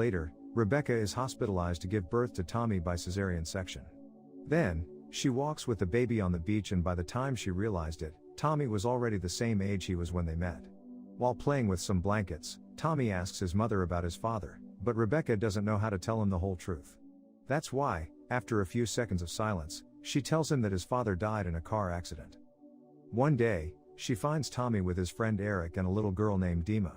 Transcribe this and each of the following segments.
Later, Rebecca is hospitalized to give birth to Tommy by cesarean section. Then, she walks with the baby on the beach, and by the time she realized it, Tommy was already the same age he was when they met. While playing with some blankets, Tommy asks his mother about his father, but Rebecca doesn't know how to tell him the whole truth. That's why, after a few seconds of silence, she tells him that his father died in a car accident. One day, she finds Tommy with his friend Eric and a little girl named Dima.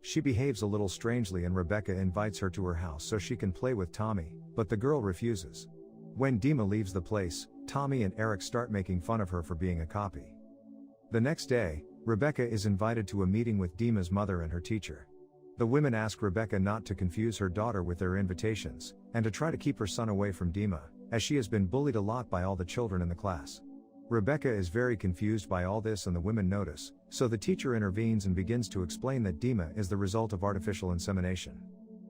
She behaves a little strangely and Rebecca invites her to her house so she can play with Tommy, but the girl refuses. When Dima leaves the place, Tommy and Eric start making fun of her for being a copy. The next day, Rebecca is invited to a meeting with Dima's mother and her teacher. The women ask Rebecca not to confuse her daughter with their invitations, and to try to keep her son away from Dima, as she has been bullied a lot by all the children in the class. Rebecca is very confused by all this and the women notice, so the teacher intervenes and begins to explain that Dima is the result of artificial insemination.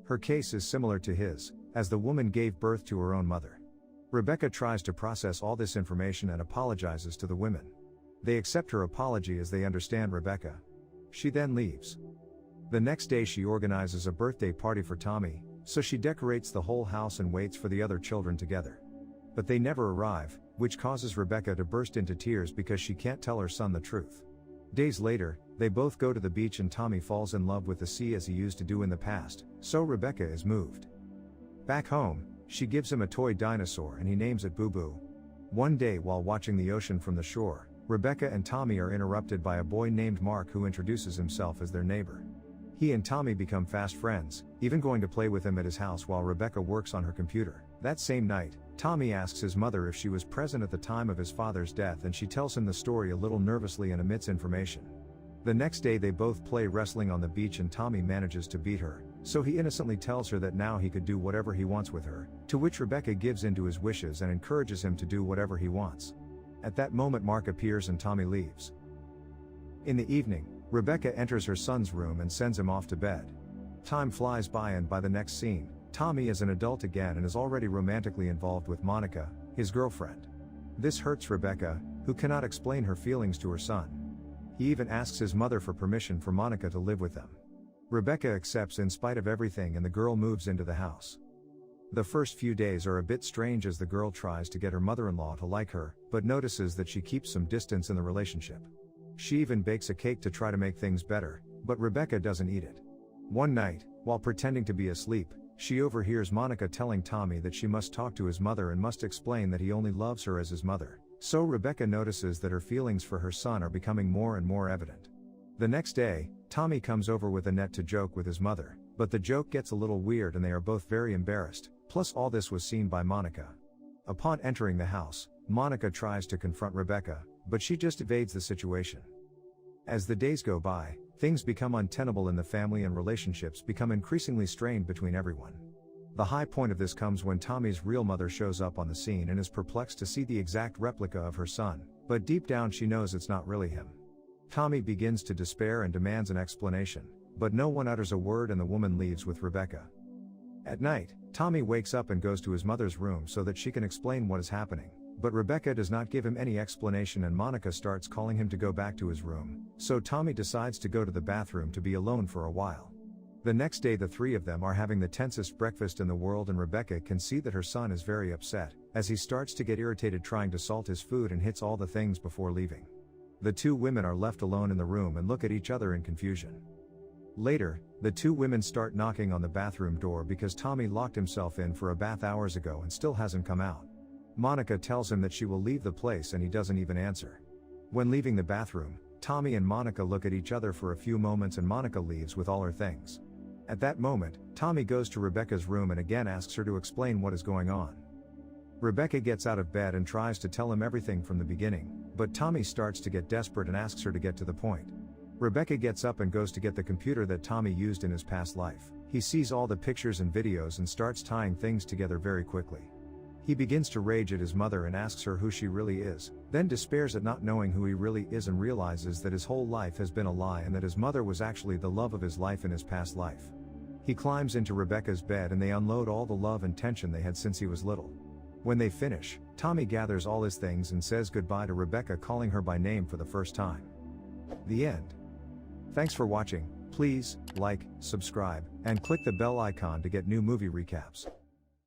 Her case is similar to his, as the woman gave birth to her own mother. Rebecca tries to process all this information and apologizes to the women. They accept her apology as they understand Rebecca. She then leaves. The next day she organizes a birthday party for Tommy, so she decorates the whole house and waits for the other children together. But they never arrive, which causes Rebecca to burst into tears because she can't tell her son the truth. Days later, they both go to the beach and Tommy falls in love with the sea as he used to do in the past, so Rebecca is moved. Back home, she gives him a toy dinosaur and he names it Boo Boo. One day while watching the ocean from the shore, Rebecca and Tommy are interrupted by a boy named Mark who introduces himself as their neighbor. He and Tommy become fast friends, even going to play with him at his house while Rebecca works on her computer. That same night, Tommy asks his mother if she was present at the time of his father's death and she tells him the story a little nervously and omits information. The next day they both play wrestling on the beach and Tommy manages to beat her, so he innocently tells her that now he could do whatever he wants with her, to which Rebecca gives in to his wishes and encourages him to do whatever he wants. At that moment Mark appears and Tommy leaves. In the evening, Rebecca enters her son's room and sends him off to bed. Time flies by and by the next scene, Tommy is an adult again and is already romantically involved with Monica, his girlfriend. This hurts Rebecca, who cannot explain her feelings to her son. He even asks his mother for permission for Monica to live with them. Rebecca accepts in spite of everything and the girl moves into the house. The first few days are a bit strange as the girl tries to get her mother-in-law to like her, but notices that she keeps some distance in the relationship. She even bakes a cake to try to make things better, but Rebecca doesn't eat it. One night, while pretending to be asleep, she overhears Monica telling Tommy that she must talk to his mother and must explain that he only loves her as his mother. So Rebecca notices that her feelings for her son are becoming more and more evident. The next day, Tommy comes over with a net to joke with his mother, but the joke gets a little weird and they are both very embarrassed, plus all this was seen by Monica. Upon entering the house, Monica tries to confront Rebecca, but she just evades the situation. As the days go by, things become untenable in the family and relationships become increasingly strained between everyone. The high point of this comes when Tommy's real mother shows up on the scene and is perplexed to see the exact replica of her son, but deep down she knows it's not really him. Tommy begins to despair and demands an explanation, but no one utters a word and the woman leaves with Rebecca. At night, Tommy wakes up and goes to his mother's room so that she can explain what is happening, but Rebecca does not give him any explanation and Monica starts calling him to go back to his room, so Tommy decides to go to the bathroom to be alone for a while. The next day the three of them are having the tensest breakfast in the world and Rebecca can see that her son is very upset, as he starts to get irritated trying to salt his food and hits all the things before leaving. The two women are left alone in the room and look at each other in confusion. Later, the two women start knocking on the bathroom door because Tommy locked himself in for a bath hours ago and still hasn't come out. Monica tells him that she will leave the place and he doesn't even answer. When leaving the bathroom, Tommy and Monica look at each other for a few moments and Monica leaves with all her things. At that moment, Tommy goes to Rebecca's room and again asks her to explain what is going on. Rebecca gets out of bed and tries to tell him everything from the beginning, but Tommy starts to get desperate and asks her to get to the point. Rebecca gets up and goes to get the computer that Tommy used in his past life. He sees all the pictures and videos and starts tying things together very quickly. He begins to rage at his mother and asks her who she really is, then despairs at not knowing who he really is and realizes that his whole life has been a lie and that his mother was actually the love of his life in his past life. He climbs into Rebecca's bed and they unload all the love and tension they had since he was little. When they finish, Tommy gathers all his things and says goodbye to Rebecca, calling her by name for the first time. The end. Thanks for watching. Please, like, subscribe, and click the bell icon to get new movie recaps.